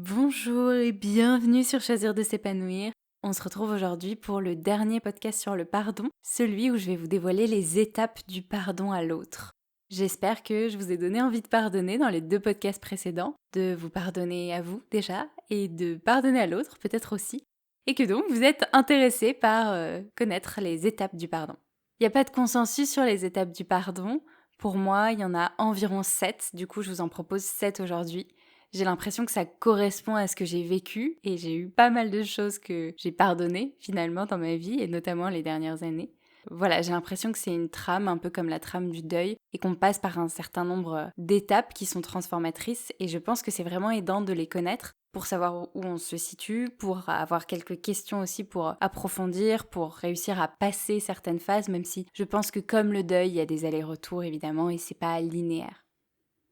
Bonjour et bienvenue sur Choisir de s'épanouir. On se retrouve aujourd'hui pour le dernier podcast sur le pardon, celui où je vais vous dévoiler les étapes du pardon à l'autre. J'espère que je vous ai donné envie de pardonner dans les 2 podcasts précédents, de vous pardonner à vous déjà et de pardonner à l'autre peut-être aussi, et que donc vous êtes intéressés par connaître les étapes du pardon. Il n'y a pas de consensus sur les étapes du pardon. Pour moi, il y en a environ 7, du coup je vous en propose 7 aujourd'hui. J'ai l'impression que ça correspond à ce que j'ai vécu et j'ai eu pas mal de choses que j'ai pardonnées finalement dans ma vie et notamment les dernières années. Voilà, j'ai l'impression que c'est une trame un peu comme la trame du deuil et qu'on passe par un certain nombre d'étapes qui sont transformatrices et je pense que c'est vraiment aidant de les connaître pour savoir où on se situe, pour avoir quelques questions aussi pour approfondir, pour réussir à passer certaines phases, même si je pense que comme le deuil, il y a des allers-retours évidemment et c'est pas linéaire.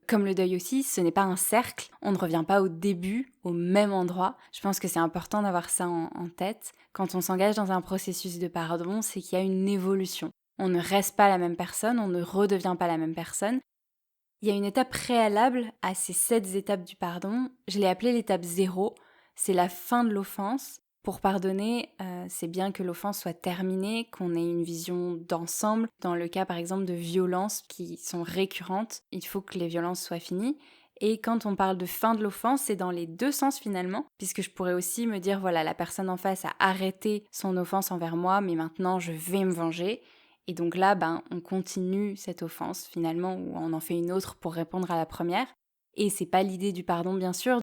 Comme le deuil aussi, ce n'est pas un cercle, on ne revient pas au début, au même endroit. Je pense que c'est important d'avoir ça en tête. Quand on s'engage dans un processus de pardon, c'est qu'il y a une évolution. On ne reste pas la même personne, on ne redevient pas la même personne. Il y a une étape préalable à ces 7 étapes du pardon. Je l'ai appelée l'étape 0. C'est la fin de l'offense. Pour pardonner, c'est bien que l'offense soit terminée, qu'on ait une vision d'ensemble. Dans le cas, par exemple, de violences qui sont récurrentes, il faut que les violences soient finies. Et quand on parle de fin de l'offense, c'est dans les 2 sens finalement, puisque je pourrais aussi me dire, voilà, la personne en face a arrêté son offense envers moi, mais maintenant je vais me venger. Et donc là, on continue cette offense finalement, ou on en fait une autre pour répondre à la première. Et c'est pas l'idée du pardon, bien sûr.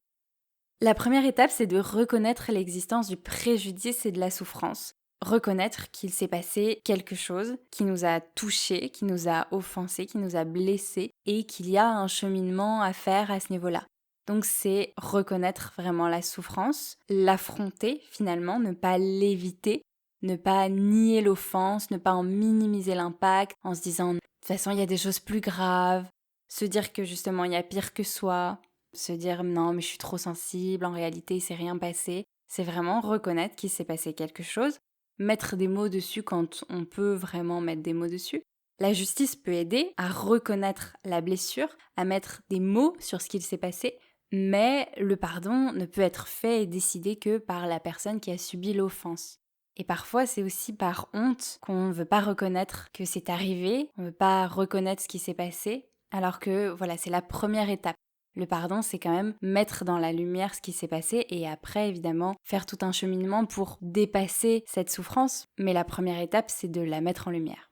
La première étape, c'est de reconnaître l'existence du préjudice et de la souffrance. Reconnaître qu'il s'est passé quelque chose qui nous a touchés, qui nous a offensés, qui nous a blessés, et qu'il y a un cheminement à faire à ce niveau-là. Donc c'est reconnaître vraiment la souffrance, l'affronter finalement, ne pas l'éviter, ne pas nier l'offense, ne pas en minimiser l'impact en se disant de toute façon il y a des choses plus graves, se dire que justement il y a pire que soi, se dire non mais je suis trop sensible, en réalité il s'est rien passé. C'est vraiment reconnaître qu'il s'est passé quelque chose, mettre des mots dessus quand on peut vraiment mettre des mots dessus. La justice peut aider à reconnaître la blessure, à mettre des mots sur ce qu'il s'est passé, mais le pardon ne peut être fait et décidé que par la personne qui a subi l'offense. Et parfois, c'est aussi par honte qu'on ne veut pas reconnaître que c'est arrivé, on ne veut pas reconnaître ce qui s'est passé, alors que voilà, c'est la première étape. Le pardon, c'est quand même mettre dans la lumière ce qui s'est passé et après, évidemment, faire tout un cheminement pour dépasser cette souffrance. Mais la première étape, c'est de la mettre en lumière.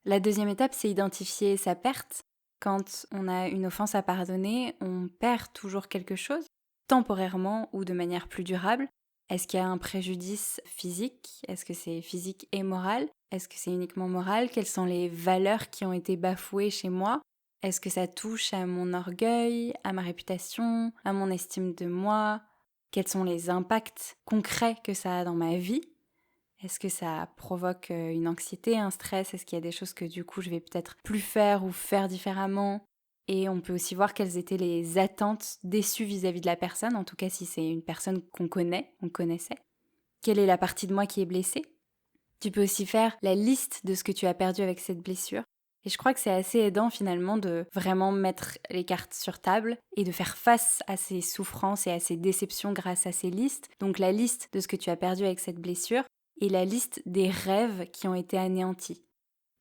La deuxième étape, c'est identifier sa perte. Quand on a une offense à pardonner, on perd toujours quelque chose, temporairement ou de manière plus durable. Est-ce qu'il y a un préjudice physique? Est-ce que c'est physique et moral? Est-ce que c'est uniquement moral? Quelles sont les valeurs qui ont été bafouées chez moi? Est-ce que ça touche à mon orgueil, à ma réputation, à mon estime de moi? Quels sont les impacts concrets que ça a dans ma vie? Est-ce que ça provoque une anxiété, un stress? Est-ce qu'il y a des choses que du coup je vais peut-être plus faire ou faire différemment? Et on peut aussi voir quelles étaient les attentes déçues vis-à-vis de la personne, en tout cas si c'est une personne qu'on connaît, on connaissait. Quelle est la partie de moi qui est blessée? Tu peux aussi faire la liste de ce que tu as perdu avec cette blessure. Et je crois que c'est assez aidant finalement de vraiment mettre les cartes sur table et de faire face à ces souffrances et à ces déceptions grâce à ces listes. Donc la liste de ce que tu as perdu avec cette blessure et la liste des rêves qui ont été anéantis.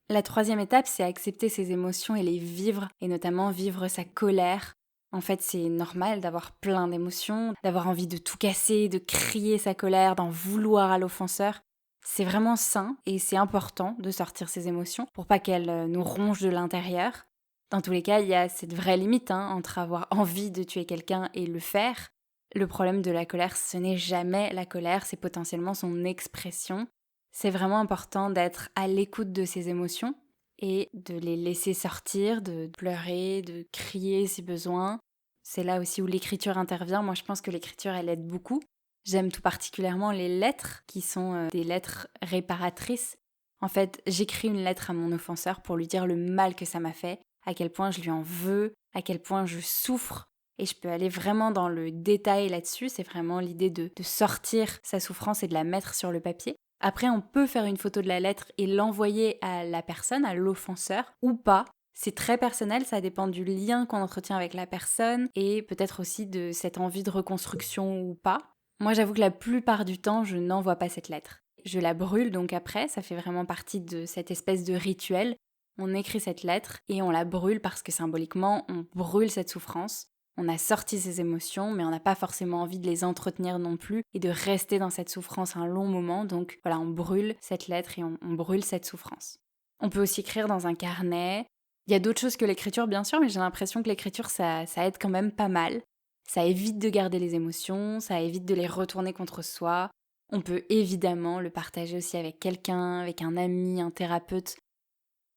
La troisième étape, c'est accepter ses émotions et les vivre, et notamment vivre sa colère. En fait, c'est normal d'avoir plein d'émotions, d'avoir envie de tout casser, de crier sa colère, d'en vouloir à l'offenseur. C'est vraiment sain et c'est important de sortir ses émotions pour pas qu'elles nous rongent de l'intérieur. Dans tous les cas, il y a cette vraie limite entre avoir envie de tuer quelqu'un et le faire. Le problème de la colère, ce n'est jamais la colère, c'est potentiellement son expression. C'est vraiment important d'être à l'écoute de ses émotions et de les laisser sortir, de pleurer, de crier si besoin. C'est là aussi où l'écriture intervient. Moi, je pense que l'écriture, elle aide beaucoup. J'aime tout particulièrement les lettres qui sont des lettres réparatrices. En fait, j'écris une lettre à mon offenseur pour lui dire le mal que ça m'a fait, à quel point je lui en veux, à quel point je souffre. Et je peux aller vraiment dans le détail là-dessus. C'est vraiment l'idée de sortir sa souffrance et de la mettre sur le papier. Après, on peut faire une photo de la lettre et l'envoyer à la personne, à l'offenseur, ou pas. C'est très personnel, ça dépend du lien qu'on entretient avec la personne et peut-être aussi de cette envie de reconstruction ou pas. Moi, j'avoue que la plupart du temps, je n'envoie pas cette lettre. Je la brûle donc après, ça fait vraiment partie de cette espèce de rituel. On écrit cette lettre et on la brûle parce que symboliquement, on brûle cette souffrance. On a sorti ses émotions, mais on n'a pas forcément envie de les entretenir non plus et de rester dans cette souffrance un long moment. Donc voilà, on brûle cette lettre et on brûle cette souffrance. On peut aussi écrire dans un carnet. Il y a d'autres choses que l'écriture, bien sûr, mais j'ai l'impression que l'écriture, ça aide quand même pas mal. Ça évite de garder les émotions, ça évite de les retourner contre soi. On peut évidemment le partager aussi avec quelqu'un, avec un ami, un thérapeute.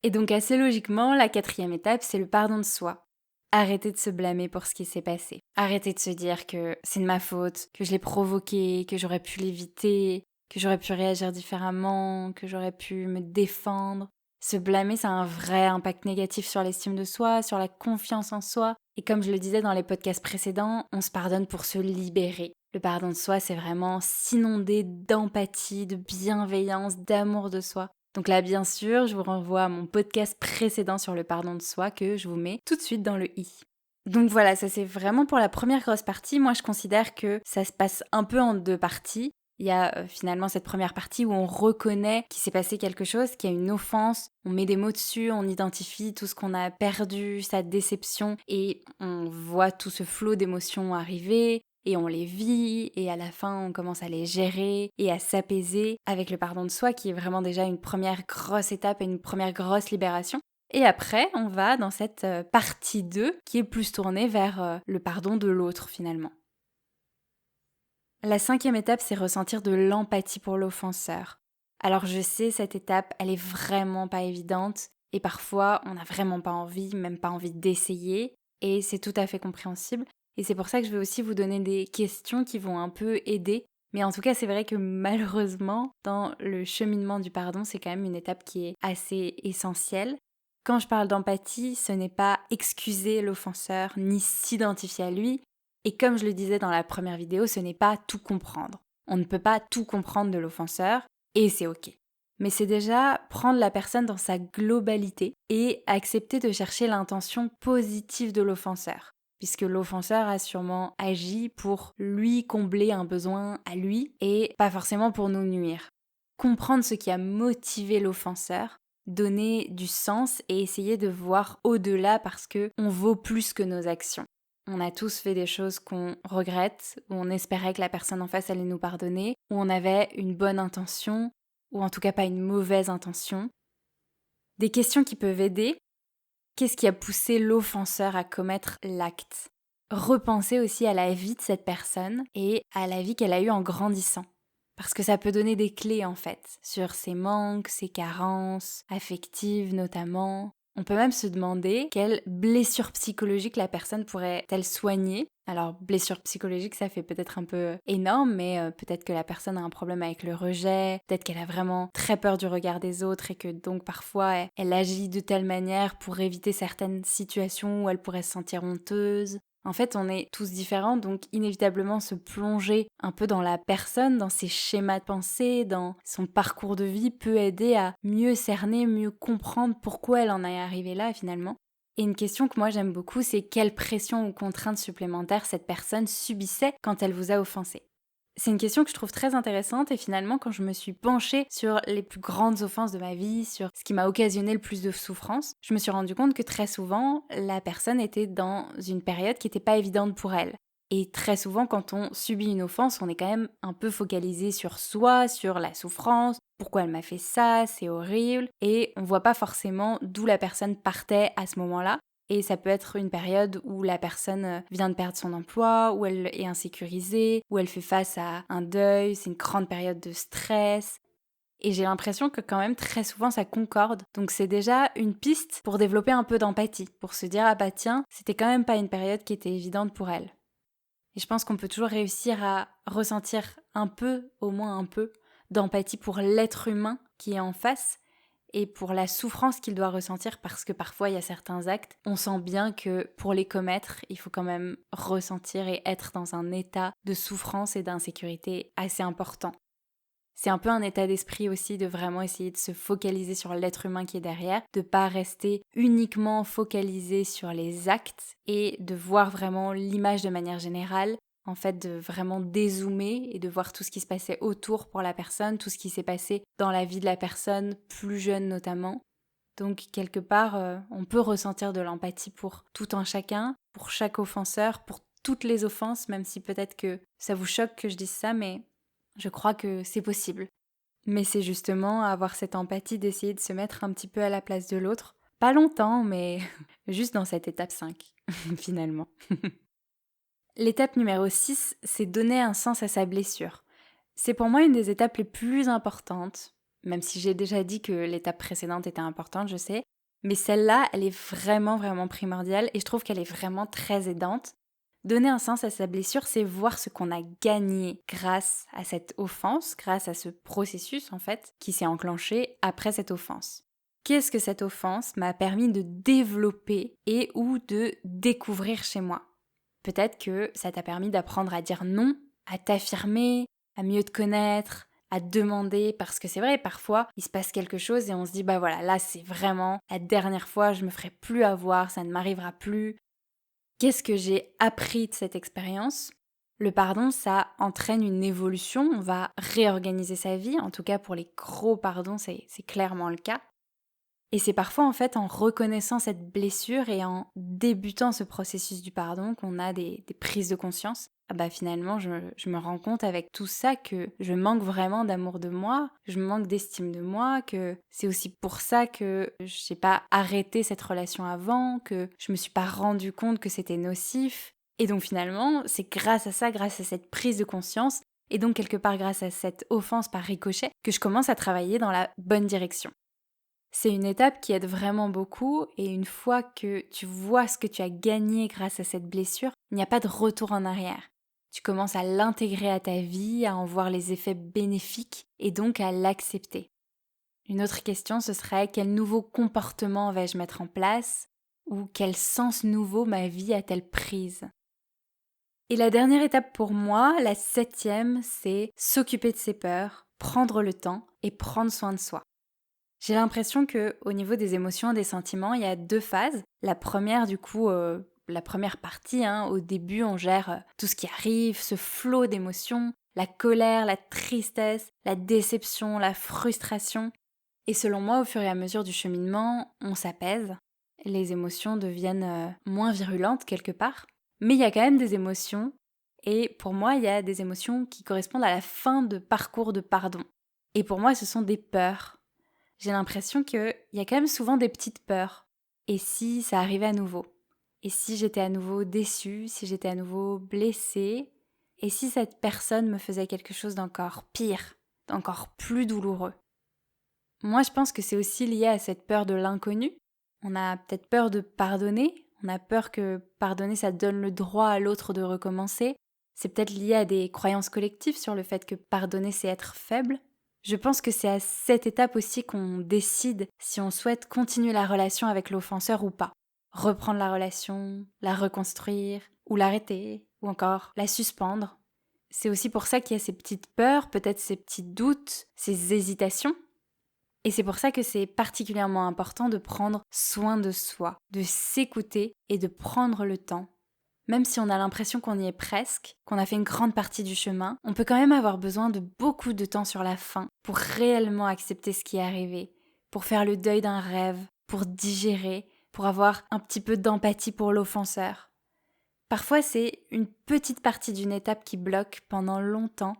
Et donc assez logiquement, la 4e étape, c'est le pardon de soi. Arrêter de se blâmer pour ce qui s'est passé. Arrêter de se dire que c'est de ma faute, que je l'ai provoqué, que j'aurais pu l'éviter, que j'aurais pu réagir différemment, que j'aurais pu me défendre. Se blâmer, ça a un vrai impact négatif sur l'estime de soi, sur la confiance en soi. Et comme je le disais dans les podcasts précédents, on se pardonne pour se libérer. Le pardon de soi, c'est vraiment s'inonder d'empathie, de bienveillance, d'amour de soi. Donc là, bien sûr, je vous renvoie à mon podcast précédent sur le pardon de soi que je vous mets tout de suite dans le i. Donc voilà, ça c'est vraiment pour la première grosse partie. Moi, je considère que ça se passe un peu en 2 parties. Il y a finalement cette première partie où on reconnaît qu'il s'est passé quelque chose, qu'il y a une offense, on met des mots dessus, on identifie tout ce qu'on a perdu, sa déception, et on voit tout ce flot d'émotions arriver, et on les vit, et à la fin on commence à les gérer et à s'apaiser avec le pardon de soi qui est vraiment déjà une première grosse étape et une première grosse libération. Et après, on va dans cette partie 2 qui est plus tournée vers le pardon de l'autre finalement. La 5e étape, c'est ressentir de l'empathie pour l'offenseur. Alors je sais, cette étape, elle est vraiment pas évidente et parfois on n'a vraiment pas envie, même pas envie d'essayer et c'est tout à fait compréhensible. Et c'est pour ça que je vais aussi vous donner des questions qui vont un peu aider. Mais en tout cas, c'est vrai que malheureusement, dans le cheminement du pardon, c'est quand même une étape qui est assez essentielle. Quand je parle d'empathie, ce n'est pas excuser l'offenseur ni s'identifier à lui. Et comme je le disais dans la première vidéo, ce n'est pas tout comprendre. On ne peut pas tout comprendre de l'offenseur, et c'est ok. Mais c'est déjà prendre la personne dans sa globalité et accepter de chercher l'intention positive de l'offenseur. Puisque l'offenseur a sûrement agi pour lui combler un besoin à lui et pas forcément pour nous nuire. Comprendre ce qui a motivé l'offenseur, donner du sens et essayer de voir au-delà parce que on vaut plus que nos actions. On a tous fait des choses qu'on regrette, où on espérait que la personne en face allait nous pardonner, où on avait une bonne intention, ou en tout cas pas une mauvaise intention. Des questions qui peuvent aider. Qu'est-ce qui a poussé l'offenseur à commettre l'acte ? Repenser aussi à la vie de cette personne et à la vie qu'elle a eue en grandissant. Parce que ça peut donner des clés en fait, sur ses manques, ses carences, affectives notamment. On peut même se demander quelle blessure psychologique la personne pourrait-elle soigner. Alors, blessure psychologique, ça fait peut-être un peu énorme, mais peut-être que la personne a un problème avec le rejet, peut-être qu'elle a vraiment très peur du regard des autres et que donc parfois elle agit de telle manière pour éviter certaines situations où elle pourrait se sentir honteuse. En fait, on est tous différents, donc inévitablement se plonger un peu dans la personne, dans ses schémas de pensée, dans son parcours de vie peut aider à mieux cerner, mieux comprendre pourquoi elle en est arrivée là finalement. Et une question que moi j'aime beaucoup, c'est quelle pression ou contrainte supplémentaire cette personne subissait quand elle vous a offensé. C'est une question que je trouve très intéressante et finalement quand je me suis penchée sur les plus grandes offenses de ma vie, sur ce qui m'a occasionné le plus de souffrance, je me suis rendu compte que très souvent la personne était dans une période qui n'était pas évidente pour elle. Et très souvent quand on subit une offense, on est quand même un peu focalisé sur soi, sur la souffrance, pourquoi elle m'a fait ça, c'est horrible, et on voit pas forcément d'où la personne partait à ce moment-là. Et ça peut être une période où la personne vient de perdre son emploi, où elle est insécurisée, où elle fait face à un deuil, c'est une grande période de stress. Et j'ai l'impression que quand même très souvent ça concorde. Donc c'est déjà une piste pour développer un peu d'empathie, pour se dire ah bah tiens, c'était quand même pas une période qui était évidente pour elle. Et je pense qu'on peut toujours réussir à ressentir un peu, au moins un peu, d'empathie pour l'être humain qui est en face et pour la souffrance qu'il doit ressentir parce que parfois il y a certains actes, on sent bien que pour les commettre, il faut quand même ressentir et être dans un état de souffrance et d'insécurité assez important. C'est un peu un état d'esprit aussi de vraiment essayer de se focaliser sur l'être humain qui est derrière, de pas rester uniquement focalisé sur les actes et de voir vraiment l'image de manière générale, en fait de vraiment dézoomer et de voir tout ce qui se passait autour pour la personne, tout ce qui s'est passé dans la vie de la personne, plus jeune notamment. Donc quelque part, on peut ressentir de l'empathie pour tout un chacun, pour chaque offenseur, pour toutes les offenses, même si peut-être que ça vous choque que je dise ça, mais je crois que c'est possible. Mais c'est justement avoir cette empathie d'essayer de se mettre un petit peu à la place de l'autre. Pas longtemps, mais juste dans cette étape 5, finalement. L'étape numéro 6, c'est donner un sens à sa blessure. C'est pour moi une des étapes les plus importantes, même si j'ai déjà dit que l'étape précédente était importante, je sais. Mais celle-là, elle est vraiment, vraiment primordiale et je trouve qu'elle est vraiment très aidante. Donner un sens à sa blessure, c'est voir ce qu'on a gagné grâce à cette offense, grâce à ce processus en fait, qui s'est enclenché après cette offense. Qu'est-ce que cette offense m'a permis de développer et ou de découvrir chez moi? Peut-être que ça t'a permis d'apprendre à dire non, à t'affirmer, à mieux te connaître, à te demander, parce que c'est vrai, parfois, il se passe quelque chose et on se dit, bah voilà, là c'est vraiment la dernière fois, je me ferai plus avoir, ça ne m'arrivera plus. Qu'est-ce que j'ai appris de cette expérience? Le pardon, ça entraîne une évolution, on va réorganiser sa vie, en tout cas pour les gros pardons, c'est clairement le cas. Et c'est parfois en fait en reconnaissant cette blessure et en débutant ce processus du pardon qu'on a des prises de conscience. Ah bah finalement je me rends compte avec tout ça que je manque vraiment d'amour de moi, je manque d'estime de moi, que c'est aussi pour ça que j'ai pas arrêté cette relation avant, que je me suis pas rendu compte que c'était nocif. Et donc finalement c'est grâce à ça, grâce à cette prise de conscience, et donc quelque part grâce à cette offense par ricochet, que je commence à travailler dans la bonne direction. C'est une étape qui aide vraiment beaucoup et une fois que tu vois ce que tu as gagné grâce à cette blessure, il n'y a pas de retour en arrière. Tu commences à l'intégrer à ta vie, à en voir les effets bénéfiques et donc à l'accepter. Une autre question, ce serait quel nouveau comportement vais-je mettre en place ou quel sens nouveau ma vie a-t-elle prise? Et la dernière étape pour moi, la 7e, c'est s'occuper de ses peurs, prendre le temps et prendre soin de soi. J'ai l'impression que au niveau des émotions et des sentiments, il y a 2 phases. La première, du coup, la première partie, au début, on gère tout ce qui arrive, ce flot d'émotions, la colère, la tristesse, la déception, la frustration. Et selon moi, au fur et à mesure du cheminement, on s'apaise. Les émotions deviennent moins virulentes quelque part. Mais il y a quand même des émotions. Et pour moi, il y a des émotions qui correspondent à la fin de parcours de pardon. Et pour moi, ce sont des peurs. J'ai l'impression qu'il y a quand même souvent des petites peurs. Et si ça arrivait à nouveau? Et si j'étais à nouveau déçue? Si j'étais à nouveau blessée? Et si cette personne me faisait quelque chose d'encore pire, d'encore plus douloureux? Moi, je pense que c'est aussi lié à cette peur de l'inconnu. On a peut-être peur de pardonner. On a peur que pardonner, ça donne le droit à l'autre de recommencer. C'est peut-être lié à des croyances collectives sur le fait que pardonner, c'est être faible. Je pense que c'est à cette étape aussi qu'on décide si on souhaite continuer la relation avec l'offenseur ou pas. Reprendre la relation, la reconstruire, ou l'arrêter, ou encore la suspendre. C'est aussi pour ça qu'il y a ces petites peurs, peut-être ces petits doutes, ces hésitations. Et c'est pour ça que c'est particulièrement important de prendre soin de soi, de s'écouter et de prendre le temps. Même si on a l'impression qu'on y est presque, qu'on a fait une grande partie du chemin, on peut quand même avoir besoin de beaucoup de temps sur la fin pour réellement accepter ce qui est arrivé, pour faire le deuil d'un rêve, pour digérer, pour avoir un petit peu d'empathie pour l'offenseur. Parfois, c'est une petite partie d'une étape qui bloque pendant longtemps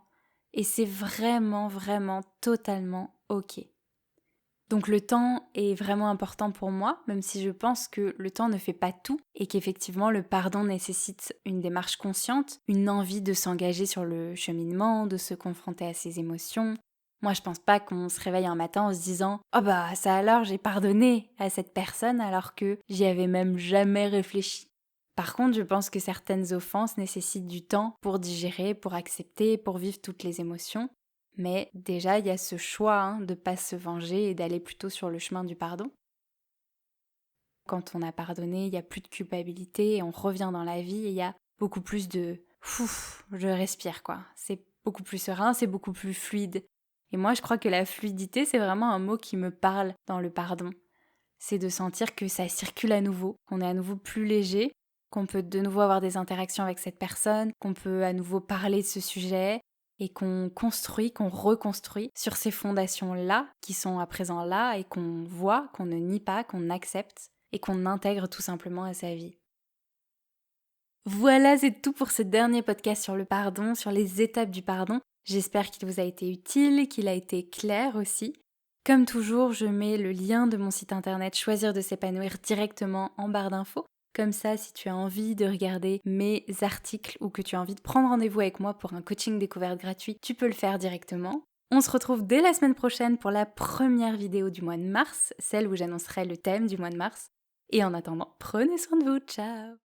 et c'est vraiment, vraiment totalement OK. Donc le temps est vraiment important pour moi, même si je pense que le temps ne fait pas tout et qu'effectivement le pardon nécessite une démarche consciente, une envie de s'engager sur le cheminement, de se confronter à ses émotions. Moi je pense pas qu'on se réveille un matin en se disant « Oh bah ça alors j'ai pardonné à cette personne alors que j'y avais même jamais réfléchi ». Par contre je pense que certaines offenses nécessitent du temps pour digérer, pour accepter, pour vivre toutes les émotions. Mais déjà, il y a ce choix de ne pas se venger et d'aller plutôt sur le chemin du pardon. Quand on a pardonné, il n'y a plus de culpabilité et on revient dans la vie et il y a beaucoup plus de « Ouf, je respire » quoi. C'est beaucoup plus serein, c'est beaucoup plus fluide. Et moi, je crois que la fluidité, c'est vraiment un mot qui me parle dans le pardon. C'est de sentir que ça circule à nouveau, qu'on est à nouveau plus léger, qu'on peut de nouveau avoir des interactions avec cette personne, qu'on peut à nouveau parler de ce sujet et qu'on construit, qu'on reconstruit sur ces fondations-là qui sont à présent là et qu'on voit, qu'on ne nie pas, qu'on accepte et qu'on intègre tout simplement à sa vie. Voilà, c'est tout pour ce dernier podcast sur le pardon, sur les étapes du pardon. J'espère qu'il vous a été utile, qu'il a été clair aussi. Comme toujours, je mets le lien de mon site internet Choisir de s'épanouir directement en barre d'infos. Comme ça, si tu as envie de regarder mes articles ou que tu as envie de prendre rendez-vous avec moi pour un coaching découverte gratuit, tu peux le faire directement. On se retrouve dès la semaine prochaine pour la première vidéo du mois de mars, celle où j'annoncerai le thème du mois de mars. Et en attendant, prenez soin de vous, ciao!